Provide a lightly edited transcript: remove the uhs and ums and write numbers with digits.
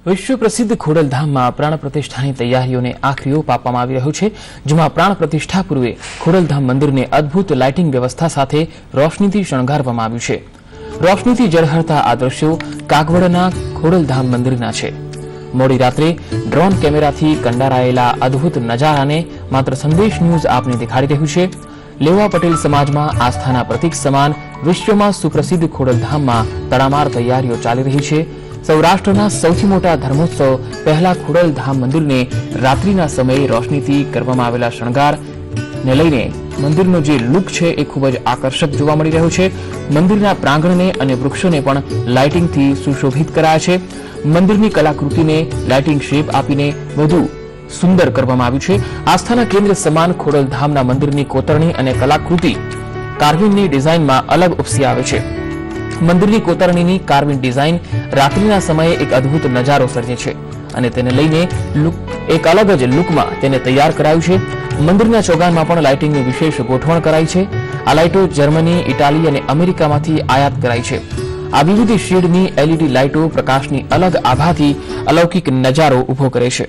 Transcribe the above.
વિશ્વ પ્રસિદ્ધ ખોડલધામમાં પ્રાણ પ્રતિષ્ઠાની તૈયારીઓને આખરી ઓપ આપવામાં આવી રહ્યો છે, જેમાં પ્રાણ પ્રતિષ્ઠા પૂર્વે ખોડલધામ મંદિરને અદ્ભુત લાઇટિંગ વ્યવસ્થા સાથે રોશનીથી શણગારવામાં આવ્યું છે. રોશનીથી ઝળહળતા આ દ્રશ્યો કાગવડના ખોડલધામ મંદિરના છે. મોડી રાત્રે ડ્રોન કેમેરાથી કંડારાયેલા અદ્ભુત નજારાને માત્ર સંદેશ ન્યૂઝ આપને દેખાડી રહ્યું છે. લેવા પટેલ સમાજમાં આસ્થાના પ્રતીક સમાન વિશ્વમાં સુપ્રસિદ્ધ ખોડલધામમાં તડામાર તૈયારીઓ ચાલી રહી છે. સૌરાષ્ટ્રના સૌથી મોટા ધર્મોત્સવ પહેલા ખોડલધામ મંદિરને રાત્રિના સમયે રોશનીથી કરવામાં આવેલા શણગારને લઈને મંદિરનો જે લુક છે એ ખૂબ જ આકર્ષક જોવા મળી રહ્યો છે. મંદિરના પ્રાંગણને અને વૃક્ષોને પણ લાઇટિંગથી સુશોભિત કરાયા છે. મંદિરની કલાકૃતિને લાઇટિંગ શેપ આપીને વધુ સુંદર કરવામાં આવ્યું છે. આસ્થાના કેન્દ્ર સમાન ખોડલધામના મંદિરની કોતરણી અને કલાકૃતિ કાર્વિંગની ડિઝાઇનમાં અલગ ઉપસી આવે છે. મંદિરની કોતરણીની કાર્વિંગ ડિઝાઇન રાત્રિના સમયે એક અદ્ભુત નજારો સર્જે છે અને તેને લઈને એક અલગ જ લુકમાં તેને તૈયાર કરાયું છે. મંદિરના ચોગાનમાં પણ લાઇટિંગની વિશેષ ગોઠવણ કરાઈ છે. આ લાઇટો જર્મની, ઇટાલી અને અમેરિકામાંથી આયાત કરાઈ છે. આ વિવિધ શેડની LED લાઇટો પ્રકાશની અલગ આભાથી અલૌકિક નજારો ઉભો કરે છે.